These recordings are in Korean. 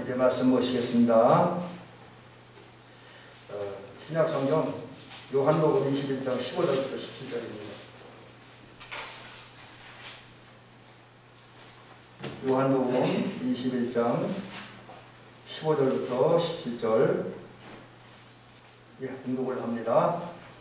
이제 말씀 보시겠습니다. 신약성경 요한복음 21장 15절부터 17절입니다. 요한복음 21장 15절부터 17절 공독을 합니다.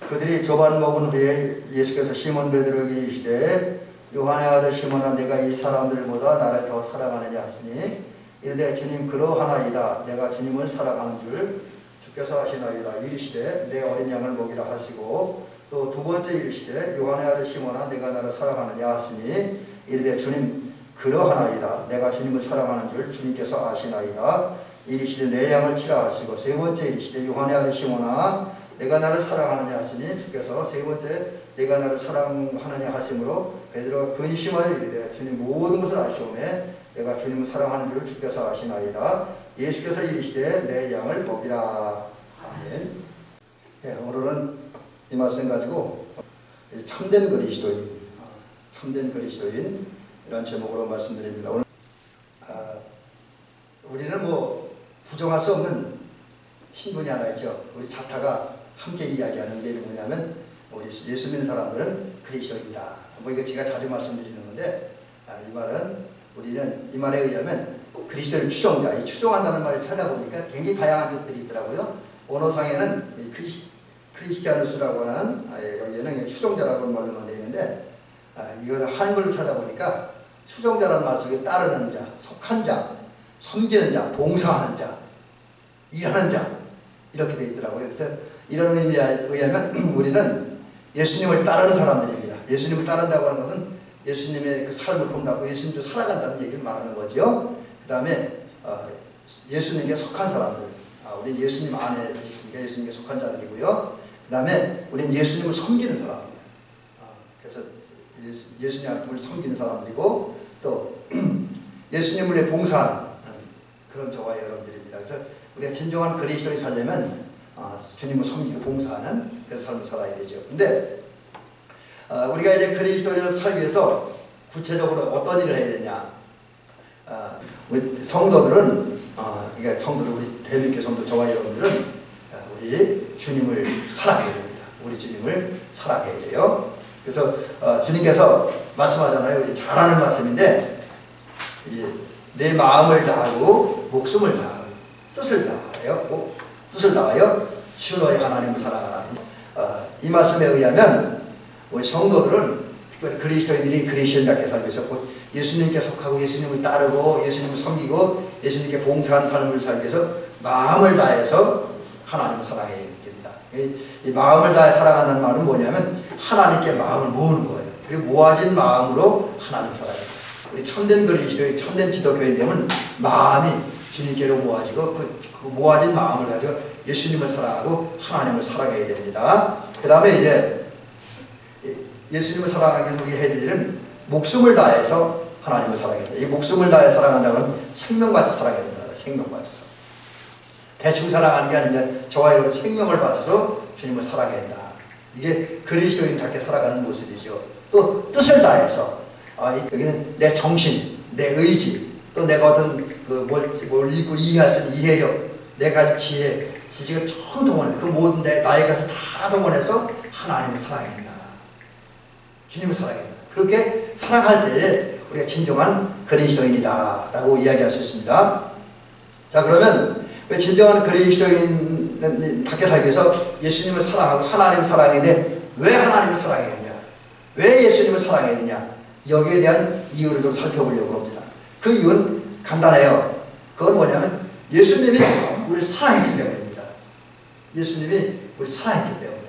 그들이 조반 먹은 후에 예수께서 시몬 베드로에게 이르시되 요한의 아들 시몬아 내가 이 사람들보다 나를 더 사랑하느냐 하시니 이르되 주님 그러하나이다. 내가 주님을 사랑하는 줄 주께서 하시나이다. 이르시되 내 어린 양을 먹이라 하시고 또 두 번째 이르시되 요한의 아들 시몬아 내가 나를 사랑하느냐 하시니 이르되 주님 그러하나이다. 내가 주님을 사랑하는 줄 주님께서 아시나이다. 이르시되 내 양을 치라 하시고 세 번째 이르시되 요한의 아들 시몬아 내가 나를 사랑하느냐 하시니 주께서 세 번째 내가 나를 사랑하느냐 하심으로 베드로가 근심하여 이르되 주님 모든 것을 아시오매 내가 주님을 사랑하는 줄 주께서 아시나이다. 예수께서 이르시되 내 양을 먹이라. 아멘. 오늘은 이 말씀 가지고 참된 그리스도인, 참된 그리스도인 이런 제목으로 말씀드립니다. 오늘 우리는 뭐 부정할 수 없는 신분이 하나 있죠. 우리 자타가 함께 이야기하는 게 뭐냐면 우리 예수 믿는 사람들은 그리스도인이다. 뭐 이거 제가 자주 말씀드리는 건데 이 말은 우리는 이 말에 의하면 그리스도를 추종자, 이 추종한다는 말을 찾아보니까 굉장히 다양한 뜻들이 있더라고요. 언어상에는 크리스티아누스라고 하는 여기에는 추종자라고 하는 말로만 되어 있는데 이걸 한글로 찾아보니까 추종자라는 말 속에 따르는 자, 속한 자, 섬기는 자, 봉사하는 자, 일하는 자 이렇게 되어 있더라고요. 그래서 이런 의미에 의하면 우리는 예수님을 따르는 사람들입니다. 예수님을 따른다고 하는 것은 예수님의 그 삶을 본다고 예수님도 살아간다는 얘기를 말하는 거죠. 그 다음에 예수님께 속한 사람들, 우리는 예수님 안에 있으니까 예수님께 속한 자들이고요. 그 다음에 우리는 예수님을 섬기는 사람들, 그래서 예수님을 섬기는 사람들이고 또 예수님을 위해 봉사하는 그런 저와 여러분들입니다. 그래서 우리가 진정한 그리스도인이 살려면 주님을 섬기고 봉사하는 그런 삶을 살아야 되죠. 근데 우리가 이제 그리스도인으로 살기 위해서 구체적으로 어떤 일을 해야 되냐? 우리 성도들은 그러니까 성도들 우리 대민교 성도 저와 여러분들은 우리 주님을 사랑해야 됩니다. 우리 주님을 사랑해야 돼요. 그래서 주님께서 말씀하잖아요. 우리 잘 아는 말씀인데 내 마음을 다하고 목숨을 다하고 뜻을 다하여 주 너의 하나님을 사랑하라. 이 말씀에 의하면 우리 성도들은 특별히 그리스도인들이 그리스도인답게 살고 있었고 예수님께 속하고 예수님을 따르고 예수님을 섬기고 예수님께 봉사하는 삶을 살기 위해서 마음을 다해서 하나님을 사랑해야 됩니다. 이 마음을 다해 사랑한다는 말은 뭐냐면 하나님께 마음을 모으는 거예요. 그리고 모아진 마음으로 하나님을 사랑해야 됩니다. 우리 참된 그리스도인, 참된 기독교인 되면 마음이 주님께로 모아지고 그 모아진 마음을 가지고 예수님을 사랑하고 하나님을 사랑해야 됩니다. 그 다음에 이제 예수님을 사랑하기 위해서 우리가 해야 될 일은 목숨을 다해서 하나님을 사랑해야 된다. 이 목숨을 다해 사랑한다면 생명 바쳐 사랑해야 된다. 생명 바쳐서. 대충 사랑하는 게 아니라 저와 여러분 생명을 바쳐서 주님을 사랑해야 된다. 이게 그리스도인답게 살아가는 모습이죠. 또 뜻을 다해서 여기는 내 정신, 내 의지, 또 내가 어떤 뭘 읽고 이해할 수 있는 이해력, 내 가진 지혜, 지식을 전 동원해. 그 모든 나의 것을 다 동원해서 하나님을 사랑해야 된다. 주님을 사랑해야 된다. 그렇게 사랑할 때에 우리가 진정한 그리스도인이다 라고 이야기할 수 있습니다. 자, 그러면 왜 진정한 그리스도인답게 살기 위해서 예수님을 사랑하고 하나님을 사랑해야 돼? 왜 하나님을 사랑해야 되냐? 왜 예수님을 사랑해야 되냐? 여기에 대한 이유를 좀 살펴보려고 합니다. 그 이유는 간단해요. 그건 뭐냐면 예수님이 우리를 사랑했기 때문입니다. 예수님이 우리를 사랑했기 때문에.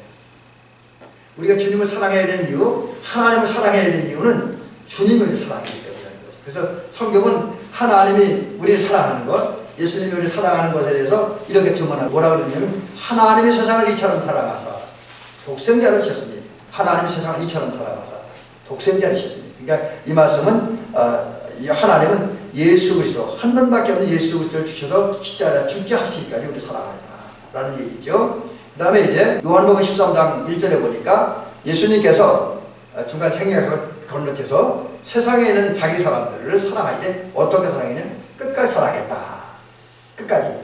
우리가 주님을 사랑해야 되는 이유, 하나님을 사랑해야 되는 이유는 주님이 우리를 사랑하기 때문이라는 거죠. 그래서 성경은 하나님이 우리를 사랑하는 것, 예수님이 우리를 사랑하는 것에 대해서 이렇게 증언하고 뭐라 그러냐면 하나님이 세상을 이처럼 사랑하사 독생자를 주셨으니 하나님이 세상을 이처럼 사랑하사 독생자를 주셨으니 그러니까 이 말씀은 하나님은 예수 그리스도 한 번밖에 없는 예수 그리스도를 주셔서 십자가에 죽게 하시기까지 우리를 사랑하라는 얘기죠. 그 다음에 이제 요한복음 13장 1절에 보니까 예수님께서 중간 생애를 건너뛰어서 세상에 있는 자기 사람들을 사랑할 때 어떻게 사랑했냐? 끝까지 사랑했다. 끝까지.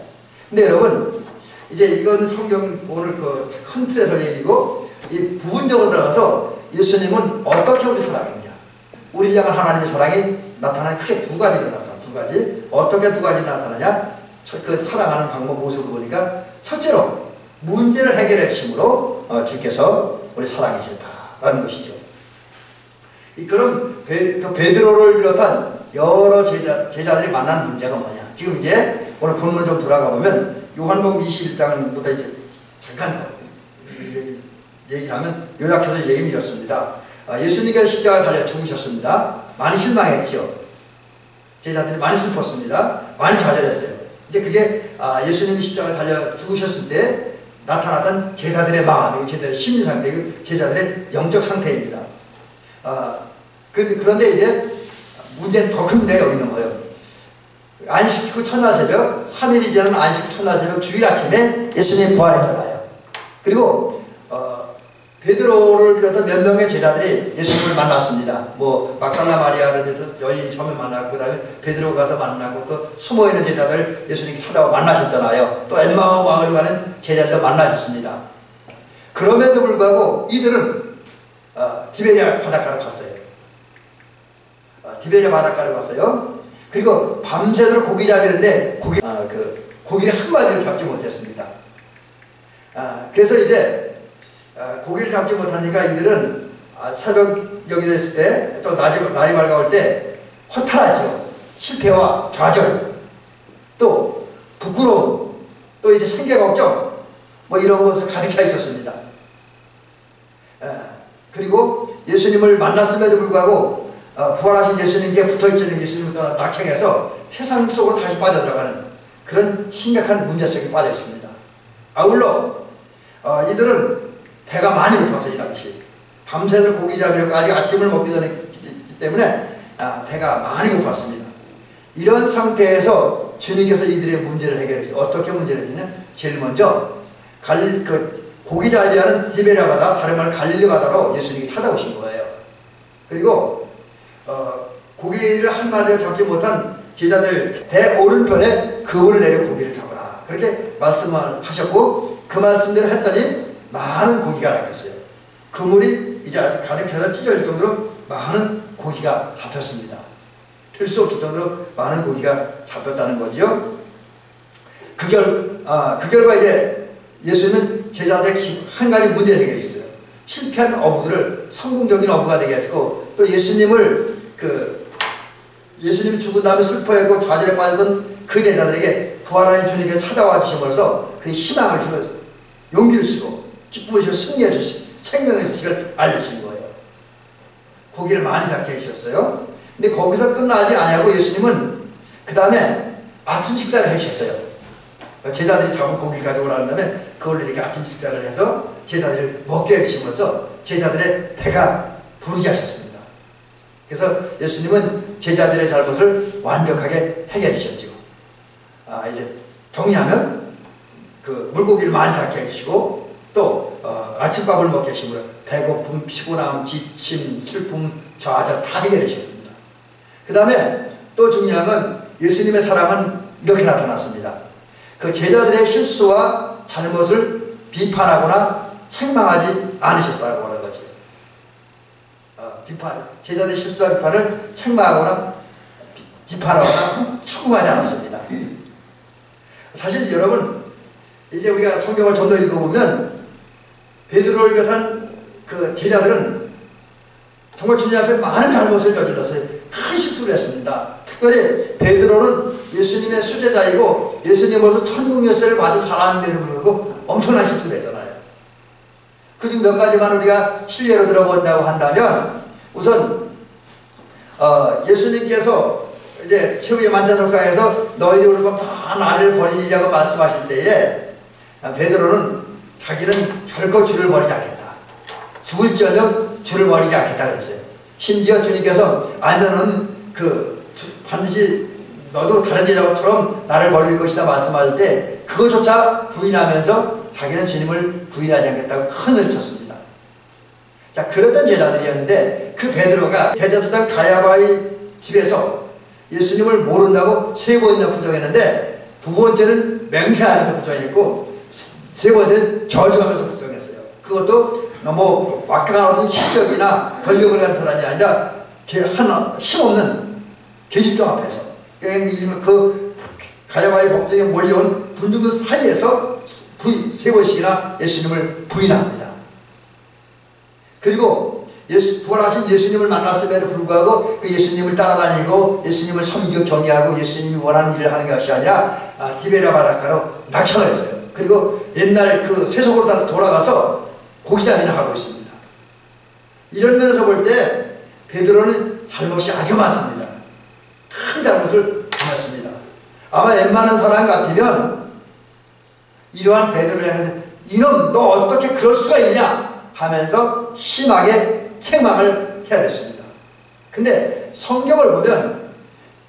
근데 여러분, 이제 이건 성경 오늘 그 큰 틀에서 얘기고, 이 부분적으로 들어가서 예수님은 어떻게 우리 사랑했냐. 우리를 향한 하나님의 사랑이 나타나는 크게 두 가지로 나타나. 두 가지. 어떻게 두 가지로 나타나냐? 그 사랑하는 방법 모습을 보니까 첫째로 문제를 해결해 주심으로 주께서 우리 사랑해 주셨다라는 것이죠. 그럼 베드로를 비롯한 여러 제자들이 만난 문제가 뭐냐? 지금 이제 오늘 본문으로 좀 돌아가 보면 요한복음 21장부터 이제 잠깐 얘기를 하면 요약해서 얘기는 이렇습니다. 예수님께서 십자가에 달려 죽으셨습니다. 많이 실망했죠. 제자들이 많이 슬펐습니다. 많이 좌절했어요. 이제 그게 예수님이 십자가에 달려 죽으셨을 때 나타났던 제자들의 마음, 제자들의 심리 상태, 제자들의 영적 상태입니다. 그런데 이제 문제는 더 큰 문제가 여기 있는 거예요. 안식 후 첫날 새벽, 3일이 지난 안식 후 첫날 새벽 주일 아침에 예수님이 부활했잖아요. 그리고 베드로를 비롯한 몇 명의 제자들이 예수님을 만났습니다. 뭐 막달라 마리아를 비롯해서 여인 처음에 만났고, 그 다음에 베드로 가서 만나고, 또 숨어있는 제자들 예수님이 찾아와 만나셨잖아요. 또 엠마오 마을에 가는 제자들도 만나셨습니다. 그럼에도 불구하고 이들은 디베리아 바닷가로 갔어요. 디베리아 바닷가로 갔어요. 그리고 밤새도록 고기 잡이는데 고기를 한 마리를 잡지 못했습니다. 그래서 이제 고기를 잡지 못하니까 이들은 새벽녘이 됐을 때, 또 날이 밝아올 때 허탈하죠. 실패와 좌절, 또 부끄러움, 또 이제 생계 걱정, 뭐 이런 것을 가득 차 있었습니다. 그리고 예수님을 만났음에도 불구하고 부활하신 예수님께 붙어있는 예수님을 떠나 낙향해서 세상 속으로 다시 빠져들어가는 그런 심각한 문제 속에 빠져 있습니다. 아울러 이들은 배가 많이 고파서 이 당시 밤새들 고기 잡으려고 아침을 먹기 전이기 때문에 배가 많이 고팠습니다. 이런 상태에서 주님께서 이들의 문제를 해결해 주세요. 어떻게 문제를 해주냐? 제일 먼저 고기 잡이하는 디베리아 바다, 다른 말로 갈릴리 바다로 예수님이 찾아오신 거예요. 그리고 고기를 한 마리도 잡지 못한 제자들 배 오른편에 그물을 내려 고기를 잡아라, 그렇게 말씀을 하셨고, 그 말씀대로 했더니 많은 고기가 낚였어요. 그물이 이제 아주 가득 차서 찢어질 정도로 많은 고기가 잡혔습니다. 들 수 없을 정도로 많은 고기가 잡혔다는 거죠. 그 결과 이제 예수님은 제자들에게 한 가지 문제를 해결해 주셨어요. 실패한 어부들을 성공적인 어부가 되게 하시고, 또 예수님이 죽은 다음에 슬퍼했고 좌절에 빠졌던 그 제자들에게 부활하신 주님께서 찾아와 주심으로써 그 희망을 주셔서 용기를 주시고 기쁨을 주시고 승리해 주시고 생명의 소식을 알려주신 거예요. 고기를 많이 잡게 해주셨어요. 근데 거기서 끝나지 아니하고 예수님은 그 다음에 아침 식사를 해주셨어요. 제자들이 잡은 고기를 가져오라는 다음에 그걸 이렇게 아침 식사를 해서 제자들을 먹게 해주심으로써 제자들의 배가 부르게 하셨습니다. 그래서 예수님은 제자들의 잘못을 완벽하게 해결해 주셨죠. 이제 정리하면 물고기를 많이 잡게 해주시고, 또 아침밥을 먹게 하심으로 배고픔, 피곤함, 지침, 슬픔, 좌절 다 해결해 주셨습니다. 그 다음에 또 중요한 건 예수님의 사랑은 이렇게 나타났습니다. 그 제자들의 실수와 잘못을 비판하거나 책망하지 않으셨다고 하는 거죠. 제자들의 실수와 비판을 책망하거나 비판하거나 추궁하지 않았습니다. 사실 여러분, 이제 우리가 성경을 좀 더 읽어보면 베드로를 비롯한 그 제자들은 정말 주님 앞에 많은 잘못을 저질렀어요. 큰 실수를 했습니다. 특별히 베드로는 예수님의 수제자이고 예수님으로부터 천국 열쇠를 받은 사람임에도 불구하고 엄청난 실수를 했잖아요. 그중 몇 가지만 우리가 실례로 들어본다고 한다면, 우선 예수님께서 이제 최후의 만찬석상에서 너희들 다 나를 버리려고 말씀하실 때에 베드로는 자기는 결코 주를 버리지 않겠다, 죽을지언정 주를 버리지 않겠다 그랬어요. 심지어 주님께서 아니 너는 반드시 너도 다른 제자처럼 나를 버릴 것이다 말씀하실 때 그것조차 부인하면서 자기는 주님을 부인하지 않겠다고 큰 소리 쳤습니다. 자, 그랬던 제자들이었는데 그 베드로가 대제사장 가야바의 집에서 예수님을 모른다고 3번이나 부정했는데 두 번째는 맹세하면서 부정했고, 세 번째는 저주하면서 부정했어요. 그것도 너무 막강한 어떤 실력이나 권력을 가진 사람이 아니라 하나 힘없는 계집종 앞에서 그 가야바의 법정에 몰려온 군중들 사이에서 세 번씩이나 예수님을 부인합니다. 그리고 부활하신 예수님을 만났음에도 불구하고 그 예수님을 따라다니고 예수님을 섬기고 경외하고 예수님이 원하는 일을 하는 것이 아니라 디베랴 바닷가로 낙향을 했어요. 그리고 옛날 그 세속으로 돌아가서 고기잡이를 하고 있습니다. 이런 면에서 볼 때 베드로는 잘못이 아주 많습니다. 큰 잘못을 범했습니다. 아마 웬만한 사람 같으면 이러한 베드로를 향해서 이놈 너 어떻게 그럴 수가 있냐 하면서 심하게 책망을 해야 됐습니다. 근데 성경을 보면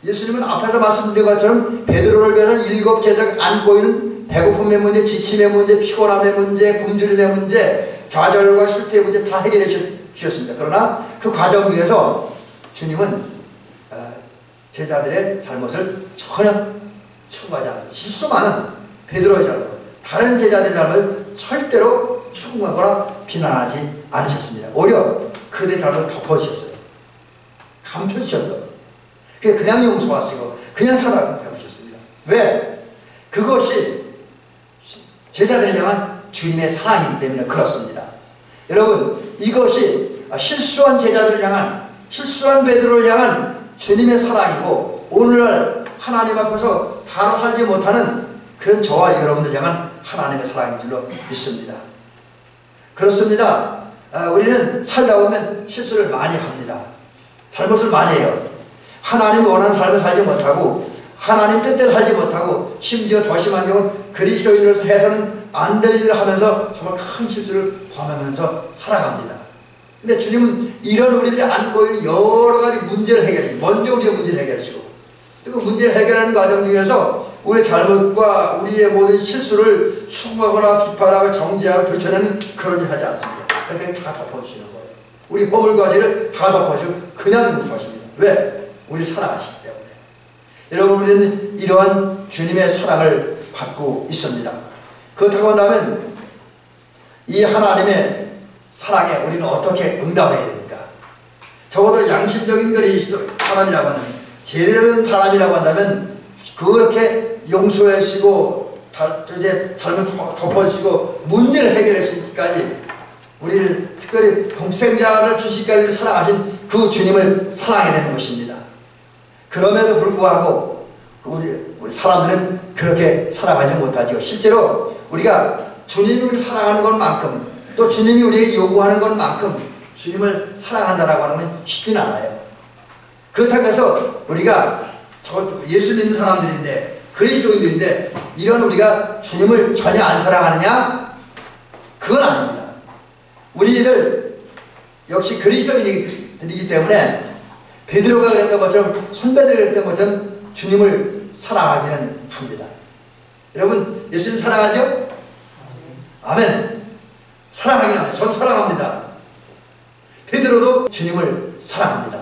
예수님은 앞에서 말씀드린 것처럼 베드로를 위해서 7 계적 안고 있는 배고픔의 문제, 지침의 문제, 피곤함의 문제, 굶주림의 문제, 좌절과 실패의 문제 다 해결해 주셨습니다. 그러나 그 과정 위에서 주님은 제자들의 잘못을 전혀 추구하지 않았어요. 실수 많은 베드로의 잘못, 다른 제자들의 잘못을 절대로 추궁하거나 비난하지 않으셨습니다. 오히려 그들의 잘못을 덮어주셨어요. 감춰주셨어요. 그냥 용서하시고 그냥 사랑을 베푸셨습니다. 왜? 그것이 제자들을 향한 주님의 사랑이기 때문에 그렇습니다. 여러분, 이것이 실수한 제자들을 향한, 실수한 베드로를 향한 주님의 사랑이고, 오늘날 하나님 앞에서 바로 살지 못하는 그런 저와 여러분들 향한 하나님의 사랑인 줄로 믿습니다. 그렇습니다. 우리는 살다 보면 실수를 많이 합니다. 잘못을 많이 해요. 하나님이 원하는 삶을 살지 못하고 하나님 뜻대로 살지 못하고 심지어 더 심한 경우는 그리스도인으로서 해서는 안 될 일을 하면서 정말 큰 실수를 범하면서 살아갑니다. 근데 주님은 이런 우리들이 안고 있는 여러 가지 문제를 해결해, 먼저 우리의 문제를 해결하시고, 그 문제를 해결하는 과정 중에서 우리의 잘못과 우리의 모든 실수를 추구하거나 비판하고 정죄하고 들춰내는 그런 일 하지 않습니다. 그러니까 다 덮어주시는 거예요. 우리 허물과 죄를 다 덮어주시고 그냥 용서하십니다. 왜? 우리를 사랑하시기 때문에. 여러분, 우리는 이러한 주님의 사랑을 받고 있습니다. 그렇다고 한다면 이 하나님의 사랑에 우리는 어떻게 응답해야 됩니까? 적어도 양심적인 사람이라고 한다면, 죄를 사람이라고 한다면 그렇게 용서해 주시고 잘못 덮어주시고 문제를 해결해 주시기까지, 우리를 특별히 독생자를 주시기까지 사랑하신 그 주님을 사랑해야 되는 것입니다. 그럼에도 불구하고 우리 사람들은 그렇게 살아가지 못하죠. 실제로 우리가 주님을 사랑하는 것만큼, 또 주님이 우리에게 요구하는 것만큼 주님을 사랑한다라고 하는 건 쉽진 않아요. 그렇다고 해서 우리가 예수 믿는 사람들인데, 그리스도인들인데, 이런 우리가 주님을 전혀 안 사랑하느냐? 그건 아닙니다. 우리들 역시 그리스도인이기 때문에 베드로가 그랬던 것처럼, 선배들이 그랬던 것처럼 주님을 사랑하기는 합니다. 여러분, 예수님 사랑하죠? 아멘. 사랑하긴 합니다. 저도 사랑합니다. 베드로도 주님을 사랑합니다.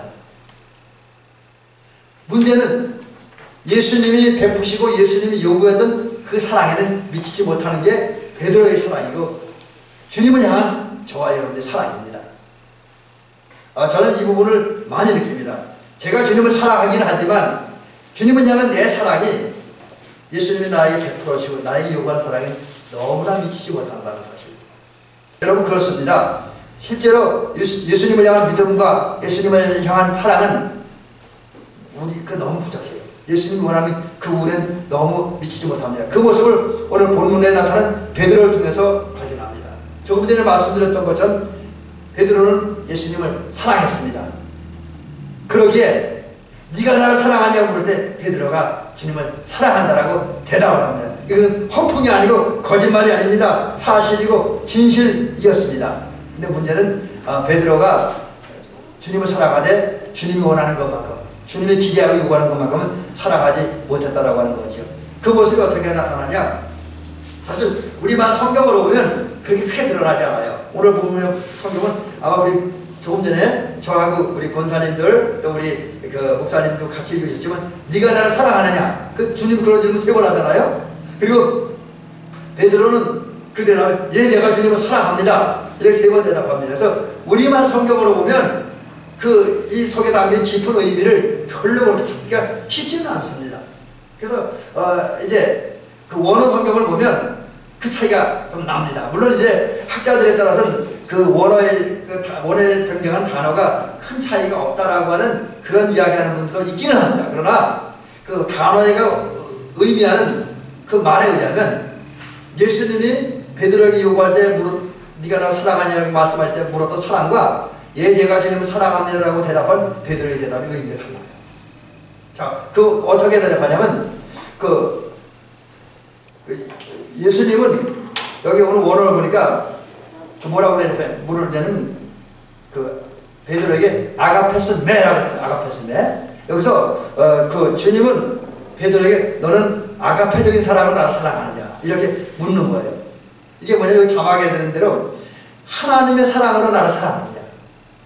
문제는 예수님이 베푸시고 예수님이 요구했던 그 사랑에는 미치지 못하는 게 베드로의 사랑이고, 주님을 향한 저와 여러분의 사랑입니다. 저는 이 부분을 많이 느낍니다. 제가 주님을 사랑하긴 하지만 주님을 향한 내 사랑이 예수님이 나에게 베풀어주시고 나에게 요구하는 사랑이 너무나 미치지 못한다는 사실. 여러분, 그렇습니다. 실제로 예수님을 향한 믿음과 예수님을 향한 사랑은 우리가 너무 부족해요. 예수님이 원하는 그 우리는 너무 미치지 못합니다. 그 모습을 오늘 본문에 나타난 베드로를 통해서 발견합니다. 조금 전에 말씀드렸던 것처럼 베드로는 예수님을 사랑했습니다. 그러기에 네가 나를 사랑하냐고 물을 때 베드로가 주님을 사랑한다라고 대답을 합니다. 이것은 허풍이 아니고 거짓말이 아닙니다. 사실이고 진실이었습니다. 근데 문제는 베드로가 주님을 사랑하되 주님이 원하는 것만큼, 주님이 기대하고 요구하는 것만큼은 살아가지 못했다라고 하는 거죠. 그 모습이 어떻게 나타나냐? 사실 우리만 성경으로 보면 그렇게 크게 드러나지 않아요. 오늘 보면 성경은 아마 우리 조금 전에 저하고 우리 권사님들, 또 우리 그 목사님도 같이 읽으셨지만 네가 나를 사랑하느냐, 그 주님 그런 질문 3번 하잖아요. 그리고 베드로는 그 대답에 예 내가 주님을 사랑합니다 이렇게 3번 대답합니다. 그래서 우리만 성경으로 보면 그 이 속에 담긴 깊은 의미를 별로 그렇게 찾기가 쉽지는 않습니다. 그래서 이제 그 원어 성경을 보면 그 차이가 좀 납니다. 물론 이제 학자들에 따라서는 그 원어에 등장한 단어가 큰 차이가 없다라고 하는 그런 이야기하는 분들도 있기는 합니다. 그러나 그 단어가 의미하는 그 말에 의하면 예수님이 베드로에게 요구할 때 네가 나를 사랑하냐고 말씀할 때 물었던 사랑과 예 제가 주님을 사랑합니다라고 대답한 베드로의 대답이 의미가 달라요. 자, 그 어떻게 대답하냐면 예수님은 여기 오늘 원어를 보니까 뭐라고 물으냐면 그 베드로에게 아가페스 메라고 했어요. 아가페스 메. 여기서 그 주님은 베드로에게 너는 아가페적인 사랑으로 나를 사랑하느냐 이렇게 묻는 거예요. 이게 뭐냐면 여기 자막에 드는 대로 하나님의 사랑으로 나를 사랑하느냐.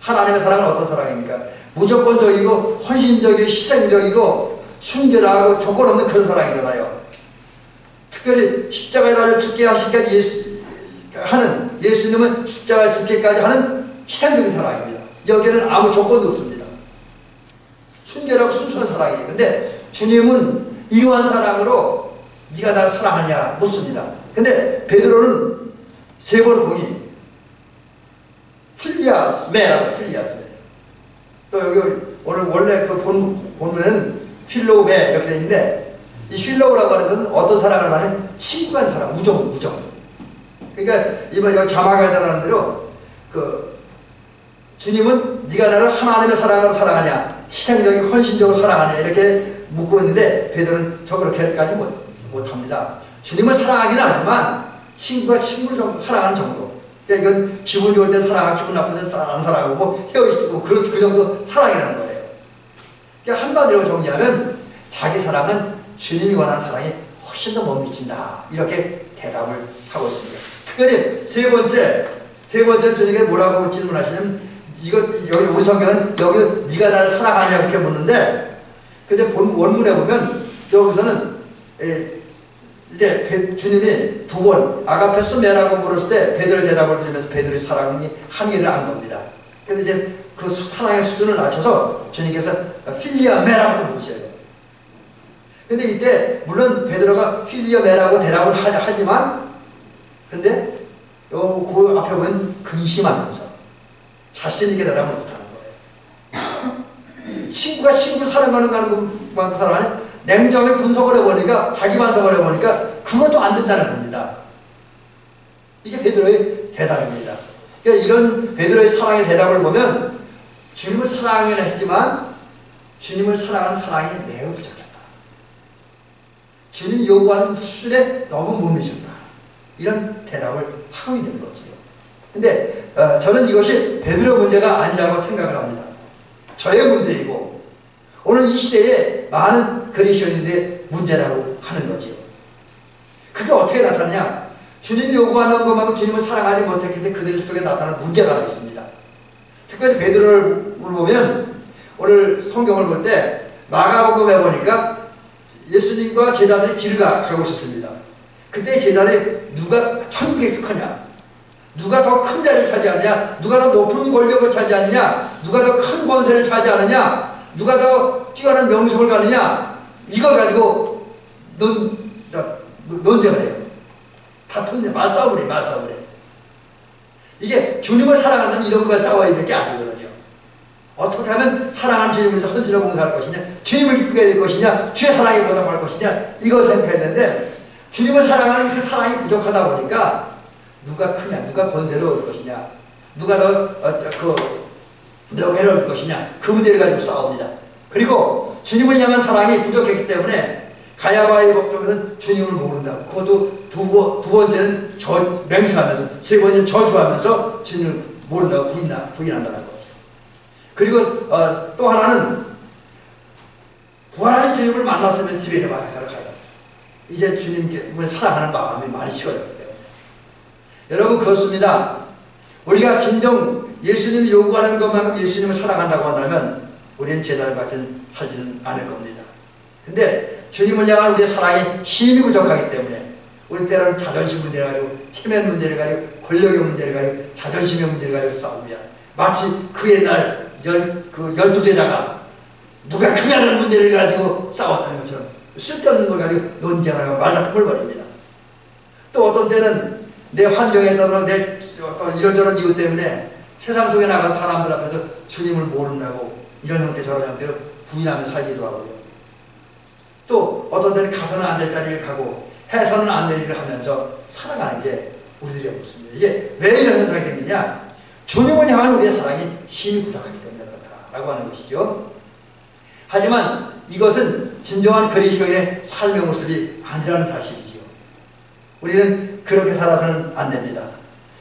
하나님의 사랑은 어떤 사랑입니까? 무조건적이고 헌신적이고 희생적이고 순결하고 조건 없는 그런 사랑이잖아요. 특별히 십자가에 나를 죽게 하시기까지 하는 예수님은 십자가에 죽기까지 하는 희생적인 사랑입니다. 여기에는 아무 조건도 없습니다. 순결하고 순수한 사랑이에요. 근데 주님은 이러한 사랑으로 네가 나를 사랑하냐 묻습니다. 근데 베드로는 3번 보니 필리아스메라고 필리아스메. 또 여기 오늘 원래 그 본문에는 필로메 이렇게 되어 있는데 이 필로라고 하는 것은 어떤 사랑을 말해? 친구간 사랑, 우정. 그러니까 이번 여기 자막에 달하는 대로 그 주님은 네가 나를 하나님의 사랑으로 사랑하냐, 희생적인 헌신적으로 사랑하냐 이렇게 묻고 있는데 베드로는 저 그렇게까지 못합니다. 주님을 사랑하기는 하지만 친구가 친구를 정도 사랑하는 정도. 그러니까 이건 기분 좋을 때 사랑하고 기분 나쁠 때 안 사랑하고 헤어지고 그 정도 사랑이라는 거예요. 그러니까 한마디로 정리하면 자기 사랑은 주님이 원하는 사랑이 훨씬 더 못 미친다 이렇게 대답을 하고 있습니다. 특별히 세 번째 주님께 뭐라고 질문하시냐면 여기 우리 성경은 여기 네가 나를 사랑하냐 이렇게 묻는데 근데 원문에 보면 여기서는 이제 주님이 2번 아가페스 메라고 물었을 때 베드로의 대답을 들으면서 베드로의 사랑이 한계를 안 겁니다. 그래서 이제 그 사랑의 수준을 낮춰서 주님께서 필리아 메라고 물으셔요. 근데 이때 물론 베드로가 필리아 메라고 대답을 하지만 근데 그 앞에 보면 근심하면서 자신 있게 대답을 못하는 거예요. 친구가 친구를 사랑하는 그 사랑을 냉정하게 분석을 해보니까 자기 반성을 해보니까 그것도 안 된다는 겁니다. 이게 베드로의 대답입니다. 그러니까 이런 베드로의 사랑의 대답을 보면 주님을 사랑하긴 했지만 주님을 사랑하는 사랑이 매우 부족했다. 주님이 요구하는 수준에 너무 못 미쳤다. 이런 대답을 하고 있는 거죠. 근데 저는 이것이 베드로 문제가 아니라고 생각을 합니다. 저의 문제이고 오늘 이 시대에 많은 그리스도인들의 문제라고 하는 거죠. 그게 어떻게 나타나냐? 주님이 요구하는 것만큼 주님을 사랑하지 못했기 때문에 그들 속에 나타나는 문제가 있습니다. 특별히 베드로를 보면 오늘 성경을 볼 때 마가복음에 보니까 예수님과 제자들이 길을 가고 있었습니다. 그때 제자들이 누가 천국에 속하냐? 누가 더 큰 자리를 차지하느냐? 누가 더 높은 권력을 차지하느냐? 누가 더 큰 권세를 차지하느냐? 누가 더 뛰어난 명성을 가느냐? 이걸 가지고 논쟁을 해요. 다투냐? 맞싸움을 해. 이게 주님을 사랑한다면 이런 거가 싸워야 될 게 아니거든요. 어떻게 하면 사랑하는 주님을 헌신하고 봉사할 것이냐? 주님을 기쁘게 될 것이냐? 주의 사랑에 보답할 것이냐? 이걸 생각해야 되는데 주님을 사랑하는 그 사랑이 부족하다 보니까 누가 크냐? 누가 권세를 얻을 것이냐? 누가 더 명예를 얻을 것이냐? 그 문제를 가지고 싸웁니다. 그리고 주님을 향한 사랑이 부족했기 때문에 가야바의 법정에서는 주님을 모른다. 그것도 두 번째는 맹세하면서 세 번째는 저주하면서 주님을 모른다고 부인한다는 거죠. 그리고 또 하나는 부활하신 주님을 만났으면 집에 가요. 이제 주님을 사랑하는 마음이 많이 식어졌기 때문에. 여러분 그렇습니다. 우리가 진정 예수님이 요구하는 것만큼 예수님을 사랑한다고 한다면 우리는 제자를 같은 살지는 않을 겁니다. 근데 주님을 향한 우리의 사랑이 힘이 부족하기 때문에 우리 때로는 자존심 문제를 가지고 체면 문제를 가지고 권력의 문제를 가지고 자존심의 문제를 가지고 싸웁니다. 마치 그 옛날 12제자가 누가 크냐는 문제를 가지고 싸웠다는 것처럼 쓸데없는 걸 가지고 논쟁하고 말다툼을 벌입니다. 또 어떤 때는 내 환경에 따라 내 어떤 이런저런 이유 때문에 세상 속에 나간 사람들 앞에서 주님을 모른다고 이런 형태 저런 형태로 부인하며 살기도 하고요. 또 어떤 때는 가서는 안 될 자리를 가고 해서는 안 될 일을 하면서 살아가는 게 우리들의 모습입니다. 이게 왜 이런 현상이 생기냐? 주님을 향한 우리의 사랑이 힘이 부족하기 때문에 그렇다라고 하는 것이죠. 하지만 이것은 진정한 그리스도인의 삶의 모습이 아니라는 사실이지요. 우리는 그렇게 살아서는 안 됩니다.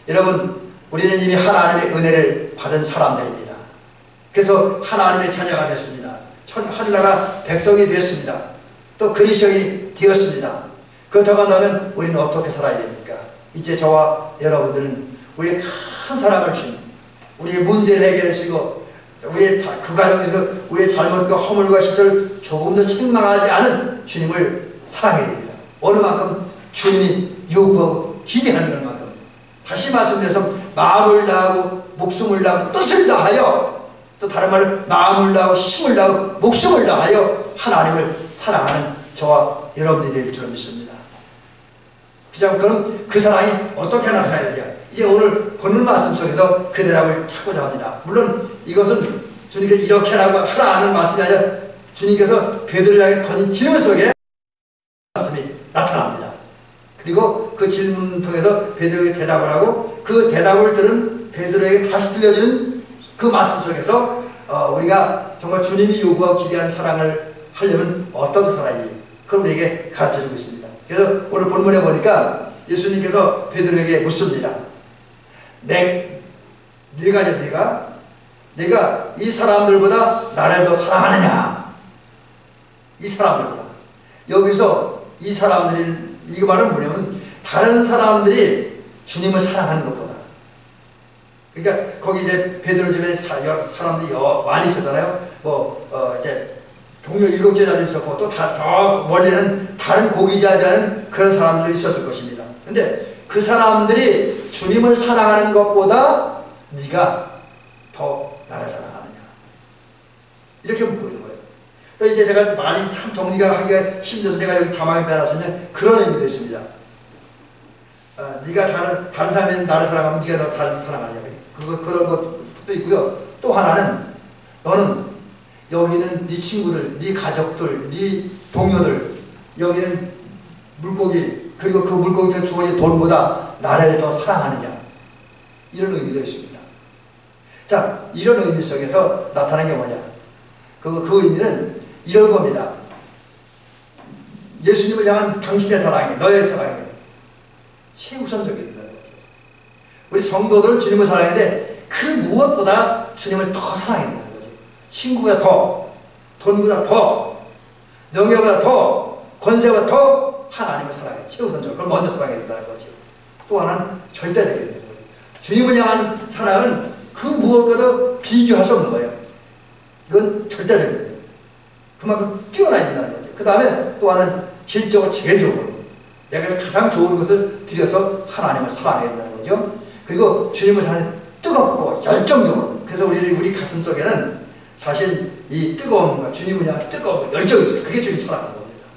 여러분, 우리는 이미 하나님의 은혜를 받은 사람들입니다. 그래서 하나님의 자녀가 됐습니다. 하늘나라 백성이 됐습니다. 또 그리스도인이 되었습니다. 그렇다고 한다면 우리는 어떻게 살아야 됩니까? 이제 저와 여러분들은 우리의 큰 사랑을 주신, 우리의 문제를 해결하시고 우리의 그 과정에서 우리의 잘못과 허물과 실수를 조금도 책망하지 않은 주님을 사랑해야 됩니다. 어느 만큼 주님이 요구하고 기대하는 만큼. 다시 말씀드려서 마음을 다하고 목숨을 다하고 뜻을 다하여, 또 다른 말로 마음을 다하고 힘을 다하고 목숨을 다하여 하나님을 사랑하는 저와 여러분들이 될 줄 믿습니다. 그럼 그 사랑이 어떻게 나타나야 되냐? 이제 오늘 본문 말씀 속에서 그 대답을 찾고자 합니다. 물론 이것은 주님께서 이렇게 하라 하는 말씀이 아니라 주님께서 베드로를 향해 던진 질문 속에 말씀이 나타납니다. 그리고 그 질문 통해서 베드로에게 대답을 하고 그 대답을 들은 베드로에게 다시 들려주는 그 말씀 속에서 우리가 정말 주님이 요구하고 기대하는 사랑을 하려면 어떻게 살아야 지 그걸 우리에게 가르쳐주고 있습니다. 그래서 오늘 본문에 보니까 예수님께서 베드로에게 묻습니다. 네가 이 사람들보다 나를 더 사랑하느냐? 이 사람들보다. 여기서 이 사람들이, 이거 말은 뭐냐면 다른 사람들이 주님을 사랑하는 것보다. 그러니까 거기 이제 베드로 집에 사람들이 많이 있었잖아요. 이제 동료 7제자도 있었고 또 더 멀리는 다른 고기자들은 그런 사람들도 있었을 것입니다. 근데 그 사람들이 주님을 사랑하는 것보다 네가 더 나를 사랑하느냐? 이렇게 묻고 있는 거예요. 그래서 이제 제가 많이 참 정리가 하기가 힘들어서 제가 여기 자막에 빼놨으면 그런 의미도 있습니다. 네가 다른 사람이 나를 사랑하면 네가 더 다른 사랑하느냐? 그런 것도 있고요. 또 하나는 너는 여기는 네 친구들, 네 가족들, 네 동료들, 여기는 물고기, 그리고 그 물고기가 주어진 돈보다 나를 더 사랑하느냐? 이런 의미도 있습니다. 자, 이런 의미 속에서 나타난 게 뭐냐? 그 의미는 이런 겁니다. 예수님을 향한 당신의 사랑이, 너의 사랑이 최우선적이라는 거죠. 우리 성도들은 주님을 사랑하는데 그 무엇보다 주님을 더 사랑한다는 거죠. 친구보다 더, 돈보다 더, 명예보다 더, 권세보다 더 하나님을 사랑해요. 최우선적으로. 그걸 먼저 사랑해야 된다는 거죠. 또 하나는 절대적인 거예요. 주님을 향한 사랑은 그 무엇과도 비교할 수 없는 거예요. 이건 절대적인 거예요. 그만큼 뛰어나야 된다는 거죠. 그 다음에 또 하나는 질적으로 제일 좋은 거예요. 내가 가장 좋은 것을 들여서 하나님을 사랑해야 된다는 거죠. 그리고 주님을 사랑하는 뜨겁고 열정적으로. 그래서 우리 가슴 속에는 사실 이 뜨거움과 주님을 향한 뜨거운 열정이 있어요. 그게 주님 사랑하는 겁니다.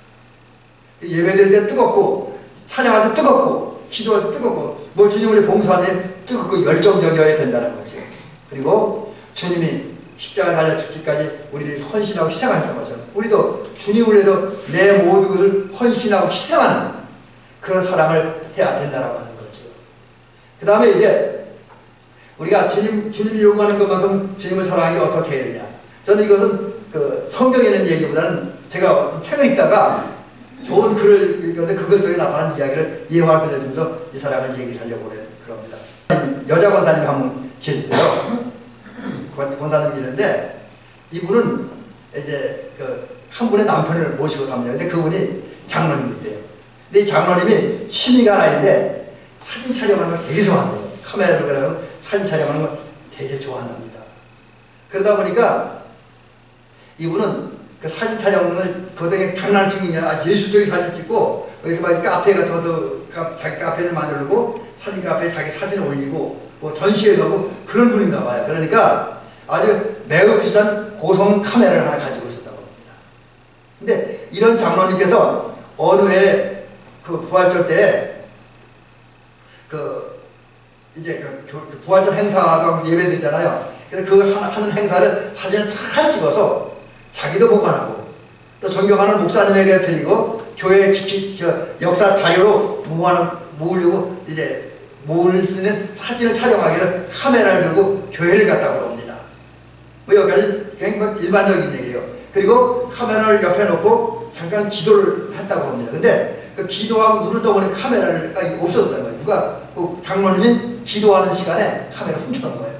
예배드릴 때 뜨겁고, 찬양할 때 뜨겁고, 기도할 때 뜨겁고, 뭐 주님을 봉사할 때 뜨겁고 열정적이어야 된다는 거죠. 그리고 주님이 십자가 달려 죽기까지 우리를 헌신하고 희생하셨던 것처럼 우리도 주님을 위해서 내 모든 것을 헌신하고 희생하는 그런 사랑을 해야 된다라고 하는 거죠. 그 다음에 이제 우리가 주님이 요구하는 것만큼 주님을 사랑하기 어떻게 해야 되냐. 저는 이것은 그 성경에 있는 얘기보다는 제가 어떤 책을 읽다가 좋은 글을 읽었는데 그것 속에 나타나는 이야기를 예화를 빌려주면서 이 사람을 얘기를 하려고 그럽니다. 여자 권사님이 한 분 계시고요. 권사님이 계시는데 이분은 이제 한 분의 남편을 모시고 삽니다. 근데 그분이 장로님인데요. 근데 이 장로님이 취미가 하나 있는데 사진 촬영하는 걸 되게 좋아한대요. 카메라를 그려서 사진 촬영하는 걸 되게 좋아한답니다. 그러다 보니까 이분은 그 사진 촬영을 거기에 장난치기냐 예술적인 사진 찍고 여기서 막 카페 같은 것도 자기 카페를 만들고 사진 카페에 자기 사진을 올리고 뭐 전시회 가고 그런 분인가 봐요. 그러니까 아주 매우 비싼 고성 카메라를 하나 가지고 있었다고 합니다. 근데 이런 장로님께서 어느 해 그 부활절 때 이제 그 부활절 행사가 예배되잖아요. 그래서 그 하는 행사를 사진을 잘 찍어서 자기도 보관하고 또 존경하는 목사님에게 드리고 교회 역사 자료로 모으려고 이제 모을 수 있는 사진을 촬영하기를 카메라를 들고 교회를 갔다고 합니다. 뭐 여기까지 그냥 일반적인 얘기예요. 그리고 카메라를 옆에 놓고 잠깐 기도를 했다고 합니다. 근데 그 기도하고 눈을 떠보니 카메라가 없어졌다는 거예요. 누가 그 장로님이 기도하는 시간에 카메라를 훔쳐간 거예요.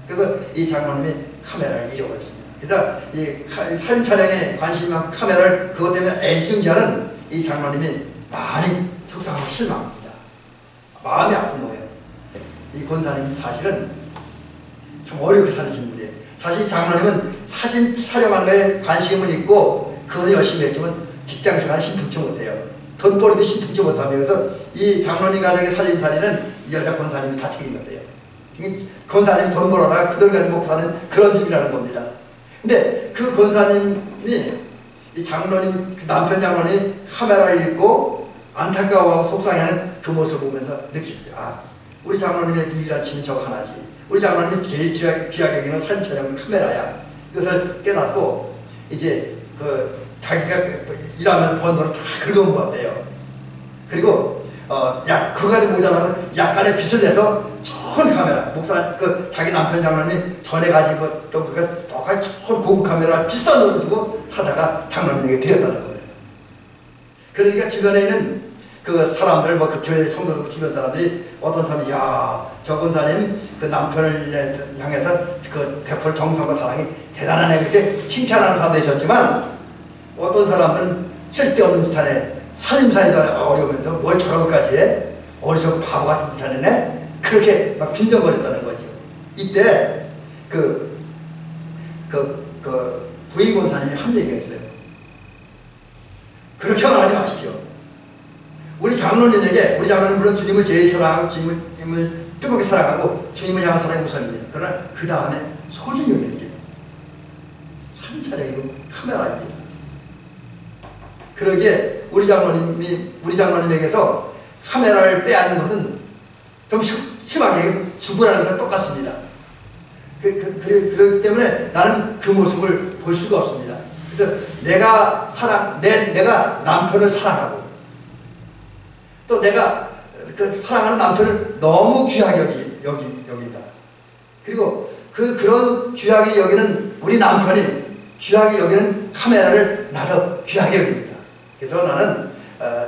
그래서 이 장로님이 카메라를 잃어버렸습니다. 그래서 이 사진 촬영에 관심이 많고 카메라를 그것 때문에 애증하는 이 장로님이 많이 속상하고 실망합니다. 마음이 아픈 거예요. 이 권사님 사실은 참 어렵게 사는 인물이에요. 사실 이 장로님은 사진 촬영하는 거에 관심은 있고 그건 열심히 했지만 직장생활은 신통치 못해요. 돈벌이도 신통치 못하면서 이 장로님 가정의 살림살이는 이 여자 권사님이 다 책임졌대요. 권사님이 돈 벌어다가 그들까지 먹고 사는 그런 집이라는 겁니다. 근데 그 권사님이 이 장로님, 그 남편 장로님 카메라를 읽고 안타까워하고 속상해하는 그 모습을 보면서 느끼게 아, 우리 장로님의 유일한 친척 하나지. 우리 장로님이 제일 귀하게 여기는 사진 촬영 카메라야. 이것을 깨닫고 이제 자기가 일하면서 번 돈을 다 긁어온 것 같아요. 그리고 그거 가지고 모자라서 약간의 빚을 내서 좋은 카메라, 자기 남편 장로님이 전에 가지고 또 똑같이 좋은 고급 카메라 비싼 돈을 주고 사다가 장로님에게 드렸다는 거예요. 그러니까 주변에 있는 그 사람들, 그 교회 성도 주변 사람들이 어떤 사람이 저 권사님 그 남편을 향해서 그 베풀 정성과 사랑이 대단하네 그렇게 칭찬하는 사람도 있었지만 어떤 사람들은 쓸데없는 짓 하네. 살림살이도 어려우면서 뭘 저런 것까지 해? 어리석은 바보 같은 짓 하네? 그렇게 막 빈정거렸다는 거죠. 이때 부인 권사님이 한 얘기가 있어요. 그렇게 말하지 마십시오. 우리 장로님에게, 우리 장로님 물론 주님을 제일 사랑하고 주님을 뜨겁게 사랑하고 주님을 향한 사랑이 우선입니다. 그러나 그 다음에 소중히 여기는 게 사진 촬영이고 카메라입니다. 그러기에 우리 장로님에게서 카메라를 빼앗는 것은 좀 심하게 죽으라는 건 똑같습니다. 그렇기 때문에 나는 그 모습을 볼 수가 없습니다. 그래서 내가 남편을 사랑하고 또 내가 그 사랑하는 남편을 너무 귀하게 여긴다. 그리고 그런 귀하게 여기는 우리 남편이 귀하게 여기는 카메라를 나도 귀하게 여깁니다. 그래서 나는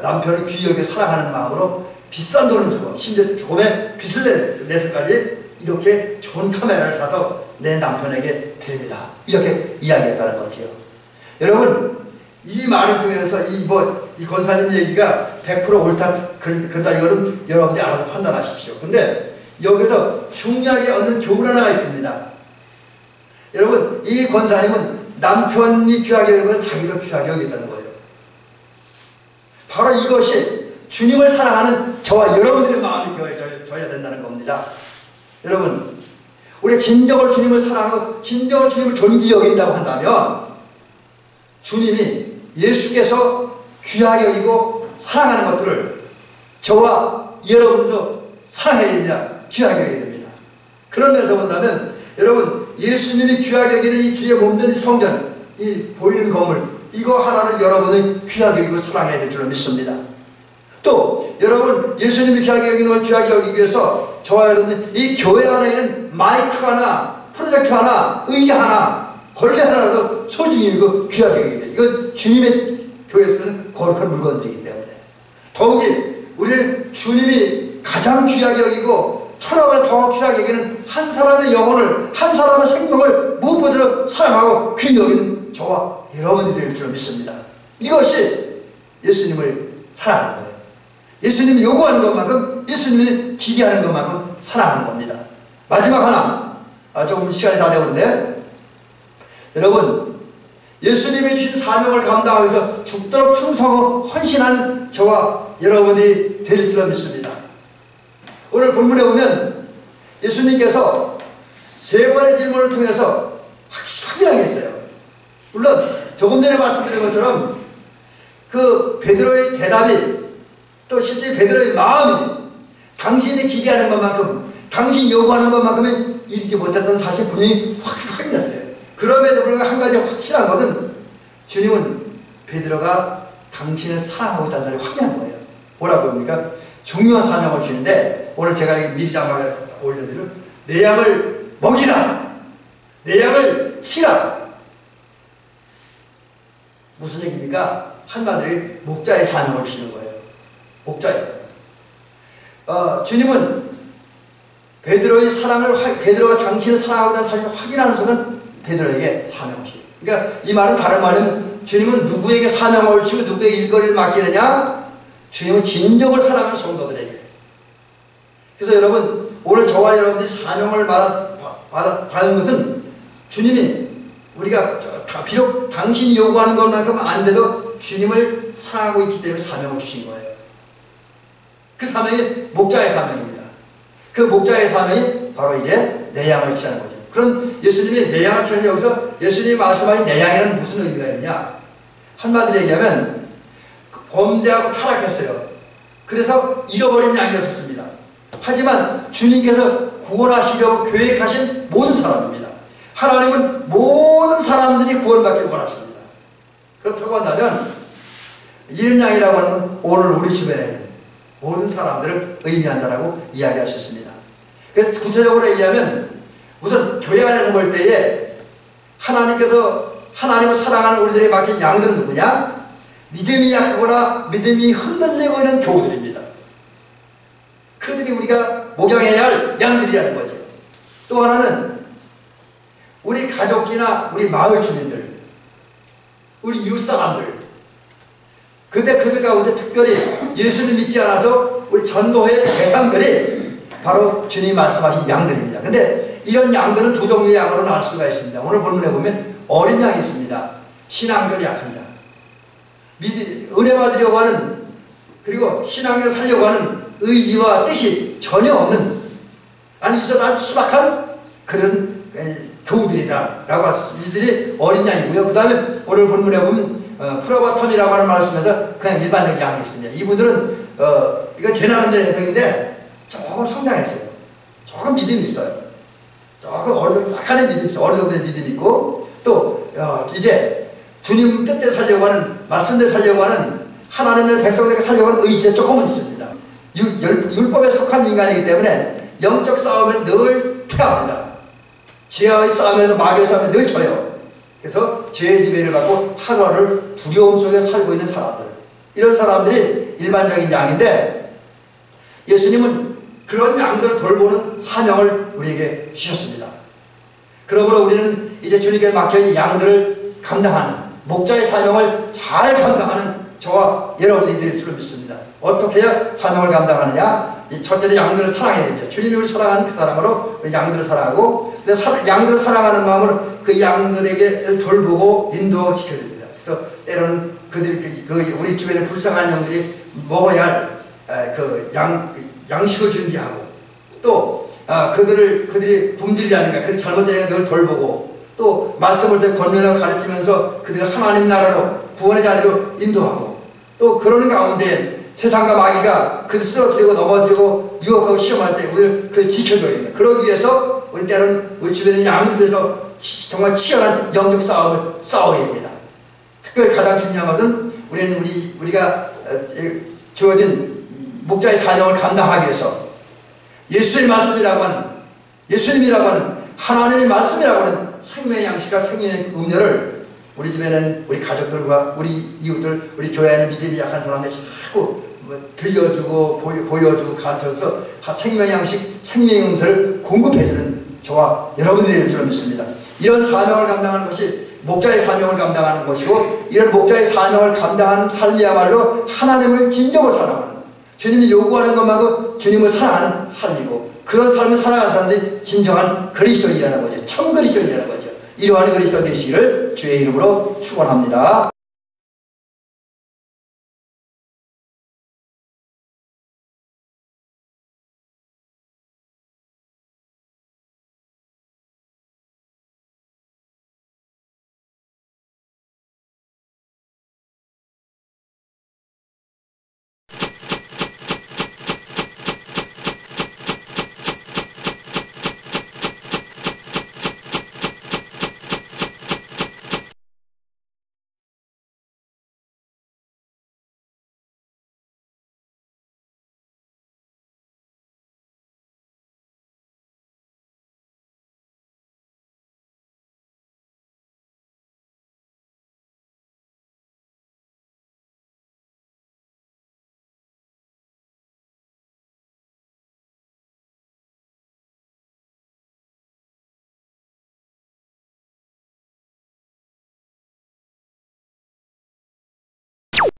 남편을 귀히 여겨 사랑하는 마음으로 비싼 돈을 주고 심지어 조금의 빚을 내서까지 이렇게 좋은 카메라를 사서 내 남편에게 드립니다. 이렇게 이야기했다는 거지요. 여러분 이 말을 통해서 이 권사님 얘기가 100% 옳다 그러다 이거는 여러분들이 알아서 판단하십시오. 근데 여기서 중요하게 얻는 교훈 하나가 있습니다. 여러분 이 권사님은 남편이 귀하게 여기고 자기도 귀하게 여긴다는 거예요. 바로 이것이 주님을 사랑하는 저와 여러분들의 마음이 되어야 된다는 겁니다. 여러분 우리 진정으로 주님을 사랑하고 진정으로 주님을 존귀히 여긴다고 한다면 주님이 예수께서 귀하게 여기고 사랑하는 것들을 저와 여러분도 사랑해야 됩니다. 귀하게 여겨야 됩니다. 그런 면에서 본다면 여러분 예수님이 귀하게 여기는 이 주의 몸된 성전, 이 보이는 건물 이거 하나를 여러분이 귀하게 여기고 사랑해야 될 줄로 믿습니다. 또 여러분 예수님이 귀하게 여기는 걸 귀하게 여기기 위해서 저와 여러분이 이 교회 안에 있는 마이크 하나, 프로젝트 하나, 의자 하나, 걸레 하나라도 소중히 여기고 귀하게 여기게 돼. 이건 주님의 교회에서는 거룩한 물건들이기 때문에 더욱이 우리는 주님이 가장 귀하게 여기고 천하보다 더 귀하게 여기는 한 사람의 영혼을, 한 사람의 생명을 무엇보다도 사랑하고 귀히 여기는 저와 여러분이 될 줄 믿습니다. 이것이 예수님을 사랑하는 거예요. 예수님이 요구하는 것만큼, 예수님이 기대하는 것만큼 사랑하는 겁니다. 마지막 하나, 조금 시간이 다 되었는데 여러분 예수님이 주신 사명을 감당하기 위해서 죽도록 충성하고 헌신하는 저와 여러분이 될 줄로 믿습니다. 오늘 본문에 보면 예수님께서 세 번의 질문을 통해서 확실하게 했어요. 물론 조금 전에 말씀드린 것처럼 그 베드로의 대답이 또 실제 베드로의 마음이 당신이 기대하는 것만큼 당신이 요구하는 것만큼은 이루지 못했던 사실 분명히 확인했어요. 그럼에도 불구하고 한 가지 확실한 것은 주님은 베드로가 당신을 사랑하고 있다는 사실을 확인한 거예요. 뭐라고 합니까? 중요한 사명을 주는데 오늘 제가 미리 자막에 올려드린 내 양을 먹이라, 내 양을 치라. 무슨 얘기입니까? 한마디로 목자의 사명을 주는 거예요. 목자의 사명. 주님은 베드로의 사랑을, 베드로가 당신을 사랑하고 있다는 사실을 확인하는 순간 베드로에게 사명을 주요. 그러니까 이 말은 다른 말은 주님은 누구에게 사명을 주고 누구에게 일거리를 맡기느냐? 주님은 진정을 사랑하는 성도들에게. 그래서 여러분, 오늘 저와 여러분들이 사명을 받은 것은 주님이 우리가 비록 당신이 요구하는 것만큼 안 돼도 주님을 사랑하고 있기 때문에 사명을 주신 거예요. 그 사명이 목자의 사명입니다. 그 목자의 사명이 바로 이제 내 양을 치라는 거죠. 그럼 예수님이 내 양을 치라는 여기서 예수님이 말씀하신 내 양에는 무슨 의미가 있느냐? 한마디로 얘기하면 범죄하고 타락했어요. 그래서 잃어버린 양이었습니다. 하지만 주님께서 구원하시려고 계획하신 모든 사람입니다. 하나님은 모든 사람들이 구원받기를 원하십니다. 그렇다고 한다면 이런 양이라고 하는 오늘 우리 주변에는 모든 사람들을 의미한다라고 이야기할 수 있습니다. 그래서 구체적으로 얘기하면 우선 교회 안에서 볼 때에 하나님께서 하나님을 사랑하는 우리들에게 맡긴 양들은 누구냐? 믿음이 약하거나 믿음이 흔들리고 있는 교우들입니다. 그들이 우리가 목양해야 할 양들이라는 거죠. 또 하나는 우리 가족이나 우리 마을 주민들, 우리 이웃 사람들. 근데 그들 가운데 특별히 예수를 믿지 않아서 우리 전도의 대상들이 바로 주님이 말씀하신 양들입니다. 근데 이런 양들은 두 종류의 양으로 나눌 수가 있습니다. 오늘 본문에 보면 어린 양이 있습니다. 신앙적으로 약한 자. 은혜 받으려고 하는, 그리고 신앙을 살려고 하는 의지와 뜻이 전혀 없는, 아니 있어도 아주 수박한 그런 교우들이다 라고 이들이 어린 양이고요. 그 다음에 오늘 본문에 보면 프로바텀이라고 하는 말을 쓰면서 그냥 일반적인 양이 있습니다. 이분들은 이거 개나는 데 해석인데 조금 성장했어요. 조금 믿음이 있어요. 조금 약간의 믿음이 있어요. 어느 정도의 믿음이 있고, 또 이제 주님 뜻대로 살려고 하는, 말씀대로 살려고 하는, 하나님의 백성들에게 살려고 하는 의지가 조금은 있습니다. 율법에 속한 인간이기 때문에 영적 싸움에 늘 패합니다. 죄와의 싸움에서, 마귀의 싸움에 늘 져요. 그래서 죄의 지배를 받고 하루하루를 두려움 속에 살고 있는 사람들, 이런 사람들이 일반적인 양인데 예수님은 그런 양들을 돌보는 사명을 우리에게 주셨습니다. 그러므로 우리는 이제 주님께 맡겨진 양들을 감당하는, 목자의 사명을 잘 감당하는 저와 여러분이 될 줄을 믿습니다. 어떻게 해야 사명을 감당하느냐? 첫째는 양들을 사랑해야 됩니다. 주님이 우리를 사랑하는 그 사람으로 우리 양들을 사랑하고, 양들을 사랑하는 마음으로 그 양들에게 돌보고 인도하고 지켜야 됩니다. 그래서 때로는 그들이 우리 주변에 불쌍한 양들이 먹어야 할 양식을 준비하고, 또 그들이 굶주리지 않으니까 그들이 잘못되니까 늘 돌보고, 또 말씀을 권면하고 가르치면서 그들을 하나님 나라로, 구원의 자리로 인도하고, 또 그러는 가운데 세상과 마귀가 그들 쓰러뜨리고 넘어뜨리고 유혹하고 시험할 때 우리를 그걸 지켜줘야 됩니다. 그러기 위해서 우리 때로는 우리 주변에 양을 위해서 정말 치열한 영적 싸움을 싸워야 됩니다. 특별히 가장 중요한 것은 우리가 주어진 목자의 사명을 감당하기 위해서 예수의 말씀이라고 하는, 예수님이라고 하는, 하나님의 말씀이라고 하는 생명의 양식과 생명의 음료를 우리 집에는 우리 가족들과 우리 이웃들, 우리 교회 안에 믿음이 약한 사람들이 자꾸 들려주고 보여주고 가르쳐서 생명의 양식, 생명의 음료를 공급해주는 저와 여러분들이 될 줄 믿습니다. 이런 사명을 감당하는 것이 목자의 사명을 감당하는 것이고, 이런 목자의 사명을 감당하는 삶이야말로 하나님을 진정으로 사랑하는, 주님이 요구하는 것만큼 주님을 사랑하는 삶이고, 그런 삶을 살아가는 사람들이 진정한 그리스도인이라는 거죠. 참 그리스도인이라는 거죠. 이러한 그리스도 되시기를 주의 이름으로 축원합니다.